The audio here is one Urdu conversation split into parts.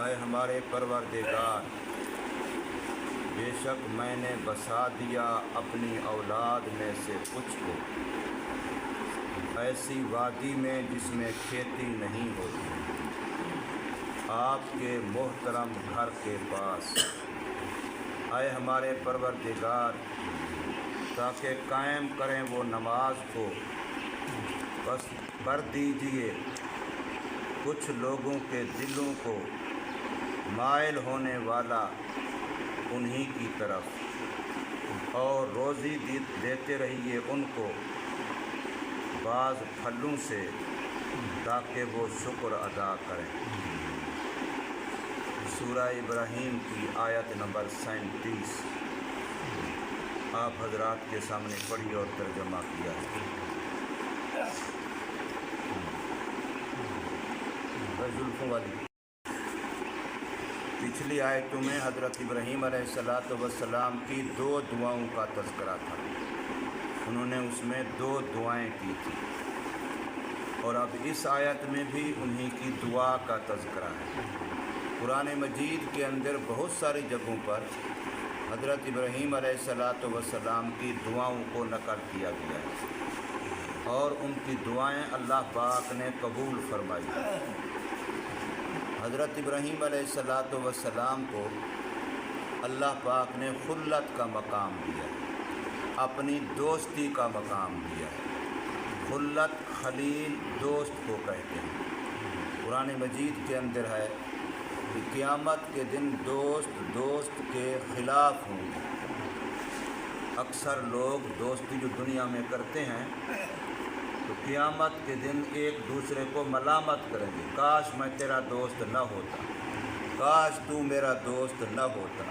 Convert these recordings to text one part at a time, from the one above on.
اے ہمارے پروردگار، بے شک میں نے بسا دیا اپنی اولاد میں سے کچھ کو ایسی وادی میں جس میں کھیتی نہیں ہوتی، آپ کے محترم گھر کے پاس، اے ہمارے پروردگار، تاکہ قائم کریں وہ نماز کو، بس کر دیجئے کچھ لوگوں کے دلوں کو مائل ہونے والا انہی کی طرف، اور روزی دیتے رہیے ان کو بعض پھلوں سے تاکہ وہ شکر ادا کریں۔ سورہ ابراہیم کی آیت نمبر 37 آپ حضرات کے سامنے پڑھی اور ترجمہ کیا ہے۔ زلفوں والی پچھلی آیتوں میں حضرت ابراہیم علیہ السلام کی 2 دعاؤں کا تذکرہ تھا، انہوں نے اس میں 2 دعائیں کی تھی، اور اب اس آیت میں بھی انہی کی دعا کا تذکرہ ہے۔ قرآن مجید کے اندر بہت ساری جگہوں پر حضرت ابراہیم علیہ السلام کی دعاؤں کو نقل کیا گیا ہے، اور ان کی دعائیں اللہ پاک نے قبول فرمائی۔ حضرت ابراہیم علیہ السلام کو اللہ پاک نے خلت کا مقام دیا ہے، اپنی دوستی کا مقام دیا ہے۔ خلت خلیل دوست کو کہتے ہیں۔ قرآن مجید کے اندر ہے کہ قیامت کے دن دوست کے خلاف ہوں گے۔ اکثر لوگ دوستی جو دنیا میں کرتے ہیں تو قیامت کے دن ایک دوسرے کو ملامت کریں گے، کاش میں تیرا دوست نہ ہوتا، کاش تو میرا دوست نہ ہوتا۔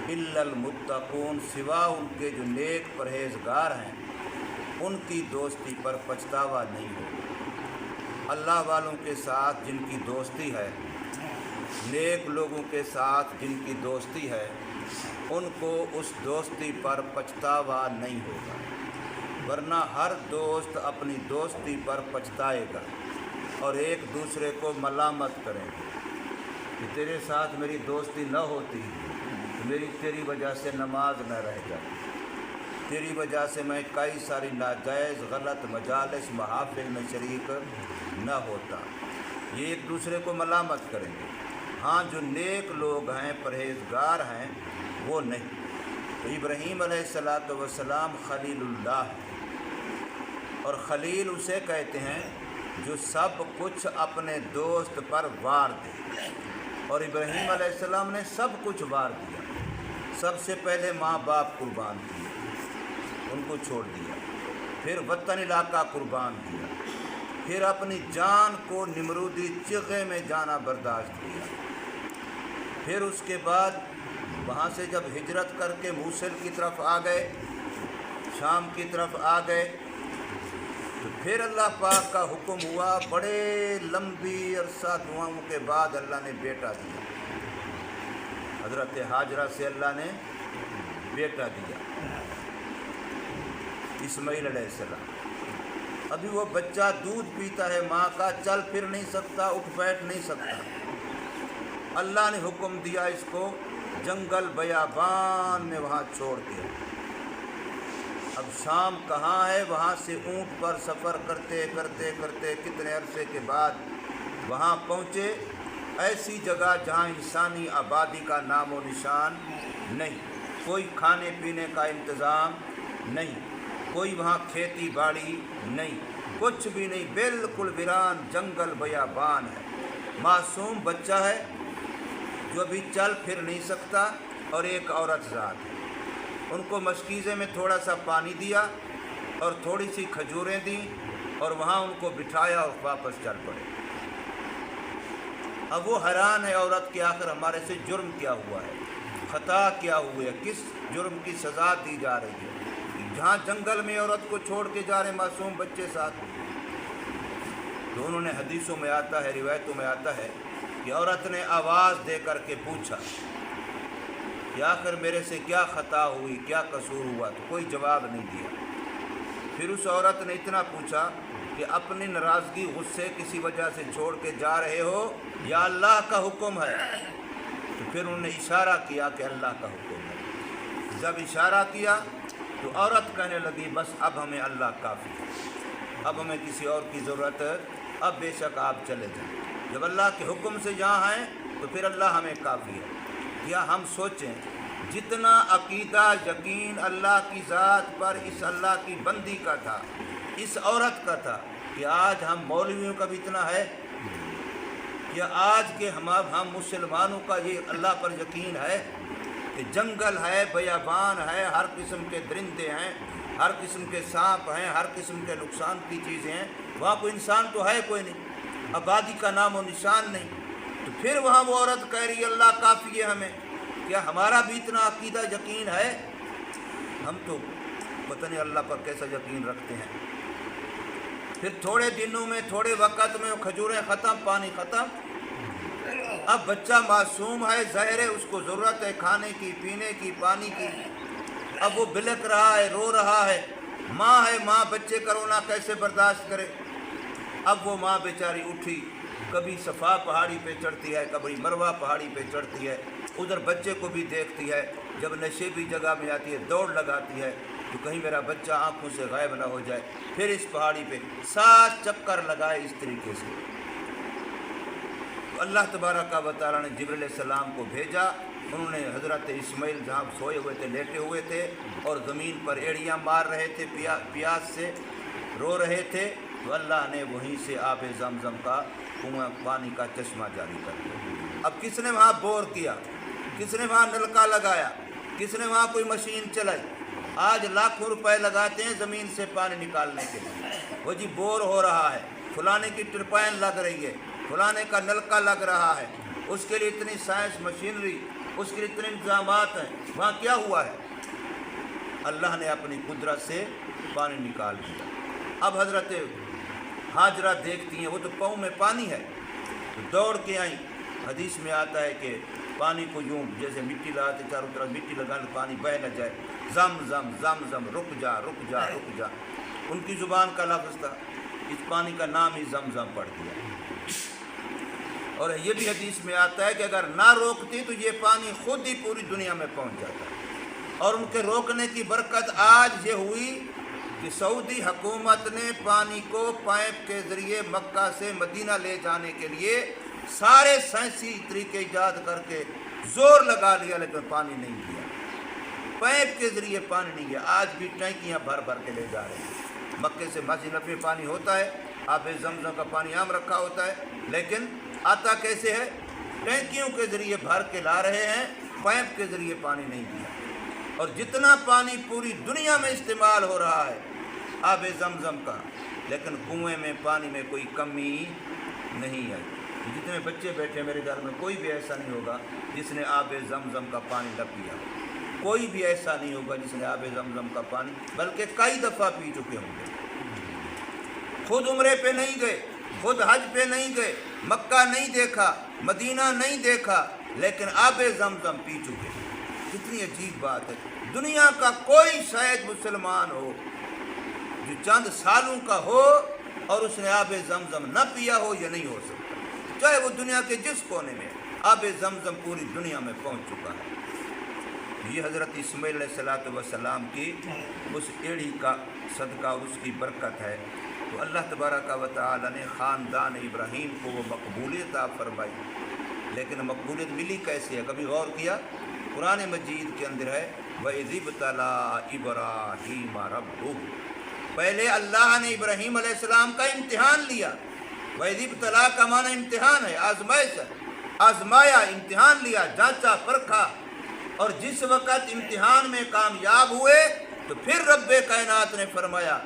الا المتقون، سوا ان کے جو نیک پرہیزگار ہیں، ان کی دوستی پر پچھتاوا نہیں ہوگا۔ اللہ والوں کے ساتھ جن کی دوستی ہے، نیک لوگوں کے ساتھ جن کی دوستی ہے، ان کو اس دوستی پر پچھتاوا نہیں ہوگا، ورنہ ہر دوست اپنی دوستی پر پچھتائے گا اور ایک دوسرے کو ملامت کریں گے کہ تیرے ساتھ میری دوستی نہ ہوتی تو تیری وجہ سے نماز نہ رہ جاتی، تیری وجہ سے میں کئی ساری ناجائز غلط مجالس محافل میں شریک نہ ہوتا۔ یہ ایک دوسرے کو ملامت کریں گے۔ ہاں، جو نیک لوگ ہیں، پرہیزگار ہیں، وہ نہیں۔ تو ابراہیم علیہ السلام خلیل اللہ ہے، اور خلیل اسے کہتے ہیں جو سب کچھ اپنے دوست پر وار دے، اور ابراہیم علیہ السلام نے سب کچھ وار دیا۔ سب سے پہلے ماں باپ قربان کیے، ان کو چھوڑ دیا، پھر وطن علاقہ قربان کیا، پھر اپنی جان کو نمرودی چغے میں جانا برداشت کیا، پھر اس کے بعد وہاں سے جب ہجرت کر کے موصل کی طرف آ گئے، شام کی طرف آ گئے، تو پھر اللہ پاک کا حکم ہوا، بڑے لمبی عرصہ دعاؤں کے بعد اللہ نے بیٹا دیا، حضرت ہاجرہ سے اللہ نے بیٹا دیا، اسماعیل علیہ السلام۔ ابھی وہ بچہ دودھ پیتا ہے ماں کا، چل پھر نہیں سکتا، اٹھ بیٹھ نہیں سکتا۔ اللہ نے حکم دیا اس کو جنگل بیابان میں وہاں چھوڑ دیا۔ اب شام کہاں ہے، وہاں سے اونٹ پر سفر کرتے کرتے کرتے کتنے عرصے کے بعد وہاں پہنچے، ایسی جگہ جہاں انسانی آبادی کا نام و نشان نہیں، کوئی کھانے پینے کا انتظام نہیں، کوئی وہاں کھیتی باڑی نہیں، کچھ بھی نہیں، بالکل ویران جنگل بیابان ہے۔ معصوم بچہ ہے جو ابھی چل پھر نہیں سکتا، اور ایک عورت ذات ہے۔ ان کو مشکیزے میں تھوڑا سا پانی دیا اور تھوڑی سی کھجوریں دیں، اور وہاں ان کو بٹھایا اور واپس چل پڑے۔ اب وہ حیران ہے عورت کہ آخر ہمارے سے جرم کیا ہوا ہے، خطا کیا ہوئی ہے، کس جرم کی سزا دی جا رہی ہے، جہاں جنگل میں عورت کو چھوڑ کے جا رہے معصوم بچے ساتھ۔ تو انہوں نے حدیثوں میں آتا ہے، روایتوں میں آتا ہے کہ عورت نے آواز دے کر کے پوچھا کہ آخر میرے سے کیا خطا ہوئی، کیا قصور ہوا، تو کوئی جواب نہیں دیا۔ پھر اس عورت نے اتنا پوچھا کہ اپنی ناراضگی غصے کسی وجہ سے چھوڑ کے جا رہے ہو یا اللہ کا حکم ہے؟ تو پھر انہوں نے اشارہ کیا کہ اللہ کا حکم ہے۔ جب اشارہ کیا تو عورت کہنے لگی بس اب ہمیں اللہ کافی ہے، اب ہمیں کسی اور کی ضرورت ہے، اب بے شک آپ چلے جائیں۔ جب اللہ کے حکم سے جہاں ہیں تو پھر اللہ ہمیں کافی ہے۔ یا ہم سوچیں جتنا عقیدہ یقین اللہ کی ذات پر اس اللہ کی بندی کا تھا، اس عورت کا تھا، کہ آج ہم مولویوں کا بھی اتنا ہے، کہ آج کے ہم مسلمانوں کا یہ اللہ پر یقین ہے کہ جنگل ہے، بیابان ہے، ہر قسم کے درندے ہیں، ہر قسم کے سانپ ہیں، ہر قسم کے نقصان کی چیزیں ہیں، وہاں کوئی انسان تو ہے کوئی نہیں، آبادی کا نام و نشان نہیں۔ تو پھر وہاں وہ عورت کہہ رہی ہے اللہ کافی ہے ہمیں۔ کیا ہمارا بھی اتنا عقیدہ یقین ہے؟ ہم تو پتہ نہیں اللہ پر کیسا یقین رکھتے ہیں۔ پھر تھوڑے دنوں میں، تھوڑے وقت میں کھجوریں ختم، پانی ختم۔ اب بچہ معصوم ہے، ظاہر ہے اس کو ضرورت ہے کھانے کی، پینے کی، پانی کی۔ اب وہ بلک رہا ہے، رو رہا ہے، ماں ہے، ماں بچے کا رونا کیسے برداشت کرے؟ اب وہ ماں بیچاری اٹھی، کبھی صفا پہاڑی پہ چڑھتی ہے، کبھی مروہ پہاڑی پہ چڑھتی ہے، ادھر بچے کو بھی دیکھتی ہے، جب نشیبی جگہ میں آتی ہے دوڑ لگاتی ہے تو کہیں میرا بچہ آنکھوں سے غائب نہ ہو جائے۔ پھر اس پہاڑی پہ 7 چکر لگائے اس طریقے سے۔ تو اللہ تبارک و تعالیٰ نے جبریل علیہ السلام کو بھیجا، انہوں نے حضرت اسماعیل جہاں سوئے ہوئے تھے، لیٹے ہوئے تھے اور زمین پر ایڑیاں مار رہے تھے، پیاس سے رو رہے تھے، تو اللہ نے وہیں سے آب زمزم کا کنواں، پانی کا چشمہ جاری کر دیا۔ اب کس نے وہاں بور کیا؟ کس نے وہاں نلکا لگایا؟ کس نے وہاں کوئی مشین چلائی؟ آج لاکھوں روپے لگاتے ہیں زمین سے پانی نکالنے کے لیے، وہ جی بور ہو رہا ہے، فلانے کی ٹرپائن لگ رہی ہے، فلانے کا نلکا لگ رہا ہے، اس کے لیے اتنی سائنس مشینری، اس کے لیے اتنے انتظامات ہیں، وہاں کیا ہوا ہے؟ اللہ نے اپنی قدرت سے پانی نکال دیا۔ اب حضرت ہاجرہ دیکھتی ہیں، وہ تو پاؤں میں پانی ہے، تو دوڑ کے آئیں۔ حدیث میں آتا ہے کہ پانی کو یوں جیسے مٹی لگاتے، چاروں طرف مٹی لگانے پانی بہہ نہ جائے، زم زم زم زم، رک جا رک جا رک جا، ان کی زبان کا لفظ تھا، اس پانی کا نام ہی زم زم پڑ دیا۔ اور یہ بھی حدیث میں آتا ہے کہ اگر نہ روکتی تو یہ پانی خود ہی پوری دنیا میں پہنچ جاتا ہے۔ اور ان کے روکنے کی برکت آج یہ ہوئی کہ سعودی حکومت نے پانی کو پائپ کے ذریعے مکہ سے مدینہ لے جانے کے لیے سارے سائنسی طریقے ایجاد کر کے زور لگا لیا، لیکن پانی نہیں دیا، پائپ کے ذریعے پانی نہیں گیا۔ آج بھی ٹینکیاں بھر بھر کے لے جا رہے ہیں۔ مکے سے مسجد نبوی میں پانی ہوتا ہے، آب زمزم کا پانی عام رکھا ہوتا ہے، لیکن آتا کیسے ہے؟ ٹینکیوں کے ذریعے بھر کے لا رہے ہیں، پائپ کے ذریعے پانی نہیں دیا۔ اور جتنا پانی پوری دنیا میں استعمال ہو رہا ہے آب زمزم کا، لیکن کنویں میں پانی میں کوئی کمی نہیں ہے۔ جتنے بچے بیٹھے میرے گھر میں کوئی بھی ایسا نہیں ہوگا جس نے آب زمزم کا پانی نہ پیا، کوئی بھی ایسا نہیں ہوگا جس نے آب زمزم کا پانی بلکہ کئی دفعہ پی چکے ہوں گے۔ خود عمرے پہ نہیں گئے، خود حج پہ نہیں گئے، مکہ نہیں دیکھا، مدینہ نہیں دیکھا، لیکن آب زمزم پی چکے۔ کتنی عجیب بات ہے۔ دنیا کا کوئی شاید مسلمان ہو جو چند سالوں کا ہو اور اس نے آب زمزم نہ پیا ہو، یہ نہیں ہو سکتا، چاہے وہ دنیا کے جس کونے میں۔ آب زمزم پوری دنیا میں پہنچ چکا ہے۔ یہ حضرت اسماعیل علیہ السلام کی اس ایڑی کا صدقہ اور اس کی برکت ہے۔ تو اللہ تبارک و تعالی نے خاندان ابراہیم کو وہ مقبولیت عطا فرمائی، لیکن مقبولیت ملی کیسے ہے؟ کبھی غور کیا؟ قرآن مجید کے اندر ہے وَإِذِ ابْتَلَىٰ إِبْرَاهِيمَ رَبُّهُ، پہلے اللہ نے ابراہیم علیہ السلام کا امتحان لیا۔ وَإِذِ ابْتَلَىٰ کا معنی امتحان ہے، آزمائش ہے، آزمایا، امتحان لیا، جانچا پرکھا، اور جس وقت امتحان میں کامیاب ہوئے تو پھر رب کائنات نے فرمایا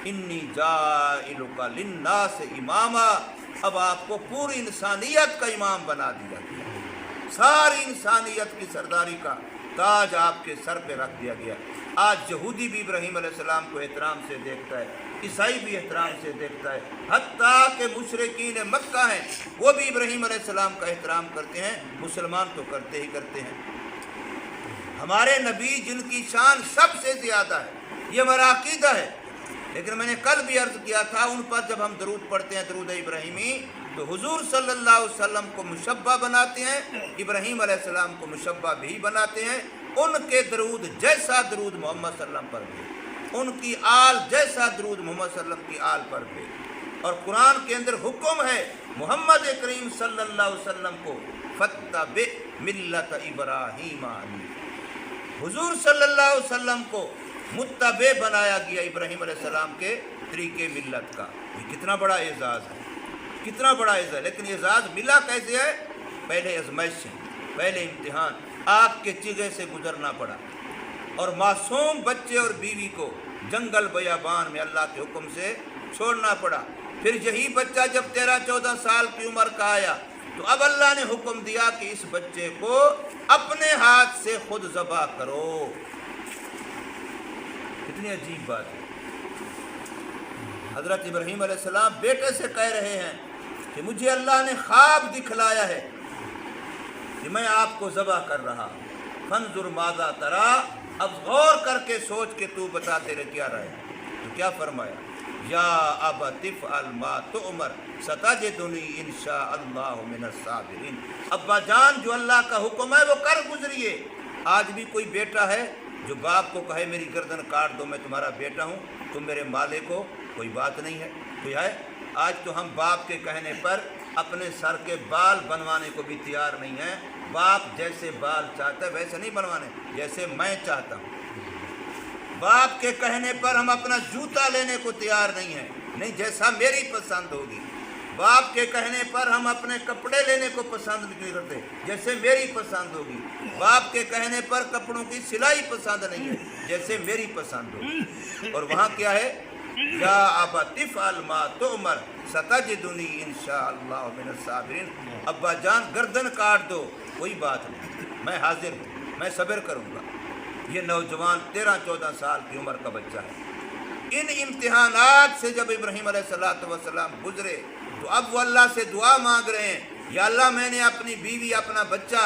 انی جاعلک للناس اماما، اب آپ کو پوری انسانیت کا امام بنا دیا گیا، ساری انسانیت کی سرداری کا تاج آپ کے سر پہ رکھ دیا گیا۔ آج یہودی بھی ابراہیم علیہ السلام کو احترام سے دیکھتا ہے، عیسائی بھی احترام سے دیکھتا ہے، حتیٰ کہ مشرکین مکہ ہیں وہ بھی ابراہیم علیہ السلام کا احترام کرتے ہیں، مسلمان تو کرتے ہی کرتے ہیں۔ ہمارے نبی جن کی شان سب سے زیادہ ہے، یہ ہمارا عقیدہ ہے لیکن میں نے کل بھی عرض کیا تھا ان پر جب ہم درود پڑھتے ہیں درود ابراہیمی تو حضور صلی اللہ علیہ وسلم کو مشبہ بناتے ہیں، ابراہیم علیہ السلام کو مشبہ بھی بناتے ہیں، ان کے درود جیسا درود محمد صلی اللہ علیہ وسلم پر بھی، ان کی آل جیسا درود محمد صلی اللہ علیہ وسلم کی آل پر بھی۔ اور قرآن کے اندر حکم ہے محمد کریم صلی اللہ علیہ وسلم کو فاتبع ملت ابراہیم حنیفا، حضور صلی اللہ علیہ وسلم کو متبع بنایا گیا ابراہیم علیہ السلام کے طریقے ملت کا۔ یہ کتنا بڑا اعزاز ہے، کتنا بڑا اعزاز۔ لیکن اعزاز ملا کیسے ہے؟ پہلے آزمائشیں، پہلے امتحان، آگ کے چیغے سے گزرنا پڑا، اور معصوم بچے اور بیوی کو جنگل بیابان میں اللہ کے حکم سے چھوڑنا پڑا۔ پھر یہی بچہ جب 13-14 سال کی عمر کا آیا تو اب اللہ نے حکم دیا کہ اس بچے کو اپنے ہاتھ سے خود ذبح کرو۔ کتنی عجیب بات ہے۔ حضرت ابراہیم علیہ السلام بیٹے سے کہہ رہے ہیں کہ مجھے اللہ نے خواب دکھلایا ہے کہ میں آپ کو ذبح کر رہا ہوں، فانظر ماذا ترا، اب غور کر کے سوچ کے تو بتا تیرے کیا رہے۔ تو کیا فرمایا؟ یا ابت افعل ما تؤمر ستجدنی انشاء اللہ من الصابرین، ابا جان جو اللہ کا حکم ہے وہ کر گزریے۔ آج بھی کوئی بیٹا ہے جو باپ کو کہے میری گردن کاٹ دو میں تمہارا بیٹا ہوں، تم میرے مالک ہو؟ کوئی بات نہیں ہے، کوئی ہے؟ آج تو ہم باپ کے کہنے پر اپنے سر کے بال بنوانے کو بھی تیار نہیں ہیں۔ باپ جیسے بال چاہتا ہے ویسے نہیں بنوانے جیسے میں چاہتا ہوں۔ باپ کے کہنے پر ہم اپنا جوتا لینے کو تیار نہیں ہیں، نہیں جیسا میری پسند ہوگی۔ باپ کے کہنے پر ہم اپنے کپڑے لینے کو پسند نہیں کرتے جیسے میری پسند ہوگی۔ باپ کے کہنے پر کپڑوں کی سلائی پسند نہیں ہے جیسے میری پسند ہوگی۔ اور وہاں کیا ہے؟ یا ابت افعل ما تؤمر ستجدنی انشاء اللہ من الصابرین، ابا جان گردن کاٹ دو، کوئی بات نہیں، میں حاضر ہوں، میں صبر کروں گا۔ یہ نوجوان 13-14 سال کی عمر کا بچہ ہے۔ ان امتحانات سے جب ابراہیم علیہ السلام گزرے تو اب وہ اللہ سے دعا مانگ رہے ہیں، یا اللہ میں نے اپنی بیوی اپنا بچہ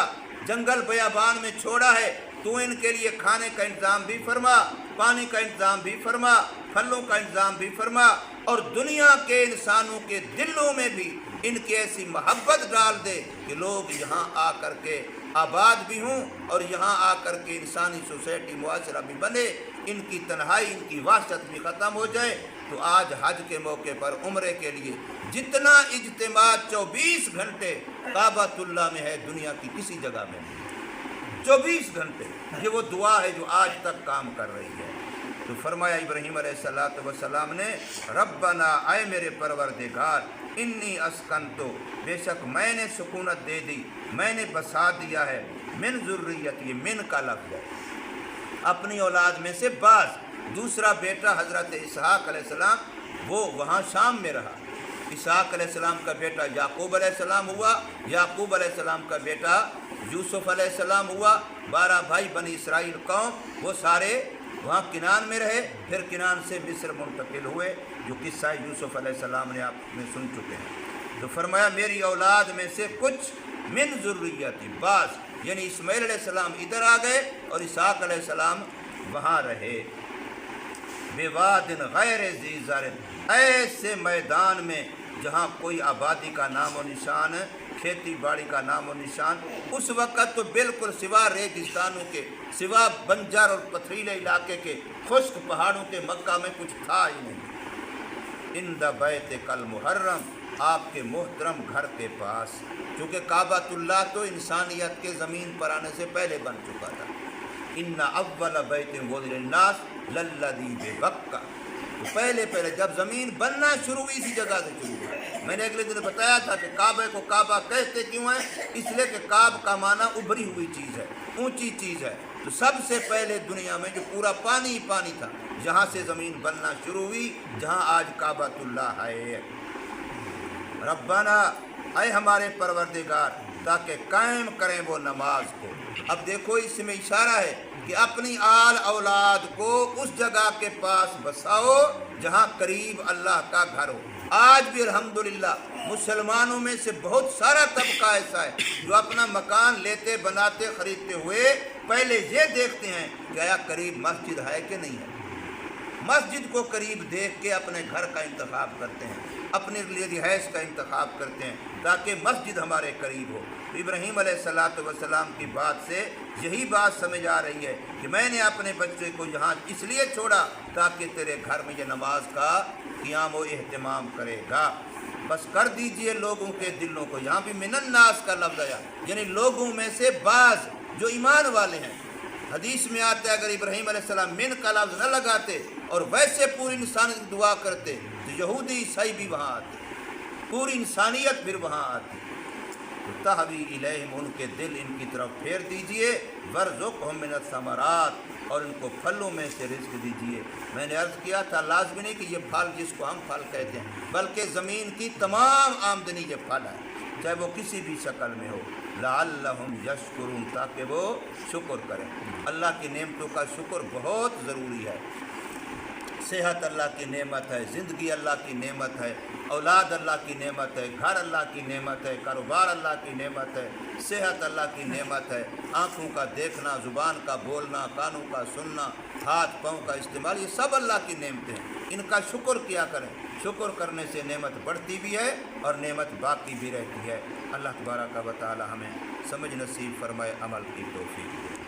جنگل بیابان میں چھوڑا ہے، تو ان کے لیے کھانے کا انتظام بھی فرما، پانی کا انتظام بھی فرما، پھلوں کا انتظام بھی فرما، اور دنیا کے انسانوں کے دلوں میں بھی ان کی ایسی محبت ڈال دے کہ لوگ یہاں آ کر کے آباد بھی ہوں اور یہاں آ کر کے انسانی سوسائٹی معاشرہ بھی بنے، ان کی تنہائی ان کی وحشت بھی ختم ہو جائے۔ تو آج حج کے موقع پر عمرے کے لیے جتنا اجتماع 24 گھنٹے کعبۃ اللہ میں ہے دنیا کی کسی جگہ میں نہیں، 24 گھنٹے۔ یہ وہ دعا ہے جو آج تک کام کر رہی ہے۔ تو فرمایا ابراہیم علیہ السلام نے ربنا، اے میرے پروردگار، انی اسکنتو، بے شک میں نے سکونت دے دی، میں نے بسا دیا ہے، من ذریت، یہ من کا لفظ ہے، اپنی اولاد میں سے بعض۔ دوسرا بیٹا حضرت اسحاق علیہ السلام وہ وہاں شام میں رہا۔ اسحاق علیہ السلام کا بیٹا یعقوب علیہ السلام ہوا، یعقوب علیہ السلام کا بیٹا یوسف علیہ السلام ہوا۔ 12 بھائی بنی اسرائیل قوم وہ سارے وہاں کنان میں رہے، پھر کنان سے مصر منتقل ہوئے، جو قصہ یوسف علیہ السلام نے آپ نے سن چکے ہیں۔ تو فرمایا میری اولاد میں سے کچھ من ذریتی، بعض، یعنی اسماعیل علیہ السلام ادھر آ گئے اور اسحاق علیہ السلام وہاں رہے۔ بواد غیر ذی زرع، ایسے میدان میں جہاں کوئی آبادی کا نام و نشان، کھیتی باڑی کا نام و نشان، اس وقت تو بالکل سوا ریگستانوں کے، سوا بنجر اور پتھریلے علاقے کے، خشک پہاڑوں کے مکہ میں کچھ تھا ہی نہیں۔ عند بیت کل محرم، آپ کے محترم گھر کے پاس، کیونکہ کعبۃ اللہ تو انسانیت کے زمین پر آنے سے پہلے بن چکا تھا۔ ان اول بیت وضع للناس للذی ببکہ، تو پہلے جب زمین بننا شروع ہوئی اسی جگہ سے شروع ہوئی۔ میں نے اگلے دن بتایا تھا کہ کعبے کو کعبہ کہتے کیوں ہیں؟ اس لیے کہ کعب کا معنی ابھری ہوئی چیز ہے، اونچی چیز ہے۔ تو سب سے پہلے دنیا میں جو پورا پانی ہی پانی تھا، جہاں سے زمین بننا شروع ہوئی، جہاں آج کعبۃ اللہ ہے۔ ربنا، اے ہمارے پروردگار، تاکہ قائم کریں وہ نماز کو۔ اب دیکھو اس میں اشارہ ہے کہ اپنی آل اولاد کو اس جگہ کے پاس بساؤ جہاں قریب اللہ کا گھر ہو۔ آج بھی الحمدللہ مسلمانوں میں سے بہت سارا طبقہ ایسا ہے جو اپنا مکان لیتے بناتے خریدتے ہوئے پہلے یہ دیکھتے ہیں کہ آیا قریب مسجد ہے کہ نہیں ہے۔ مسجد کو قریب دیکھ کے اپنے گھر کا انتخاب کرتے ہیں، اپنے لیے رہائش کا انتخاب کرتے ہیں تاکہ مسجد ہمارے قریب ہو۔ ابراہیم علیہ السلام کی بات سے یہی بات سمجھ آ رہی ہے کہ میں نے اپنے بچے کو یہاں اس لیے چھوڑا تاکہ تیرے گھر میں یہ نماز کا قیام و اہتمام کرے گا۔ بس کر دیجئے لوگوں کے دلوں کو، یہاں بھی من الناس کا لفظ آیا، یعنی لوگوں میں سے بعض جو ایمان والے ہیں۔ حدیث میں آتا ہے اگر ابراہیم علیہ السلام من کا لفظ نہ لگاتے اور ویسے پوری انسانیت کی دعا کرتے تو یہودی عیسائی بھی وہاں آتے، پوری انسانیت پھر وہاں آتی۔ تہوی الیہم، ان کے دل ان کی طرف پھیر دیجئے، ورزقہم من الثمرات، اور ان کو پھلوں میں سے رزق دیجئے۔ میں نے عرض کیا تھا لازمی نہیں کہ یہ پھل جس کو ہم پھل کہتے ہیں، بلکہ زمین کی تمام آمدنی یہ پھل ہے، چاہے وہ کسی بھی شکل میں ہو، لعلہم یشکرون، تاکہ وہ شکر کریں۔ اللہ کی نعمتوں کا شکر بہت ضروری ہے۔ صحت اللہ کی نعمت ہے، زندگی اللہ کی نعمت ہے، اولاد اللہ کی نعمت ہے، گھر اللہ کی نعمت ہے، کاروبار اللہ کی نعمت ہے، صحت اللہ کی نعمت ہے، آنکھوں کا دیکھنا، زبان کا بولنا، کانوں کا سننا، ہاتھ پاؤں کا استعمال، یہ سب اللہ کی نعمتیں ہیں، ان کا شکر کیا کریں۔ شکر کرنے سے نعمت بڑھتی بھی ہے اور نعمت باقی بھی رہتی ہے۔ اللہ تبارک و تعالی ہمیں سمجھ نصیب فرمائے، عمل کی توفیق دے۔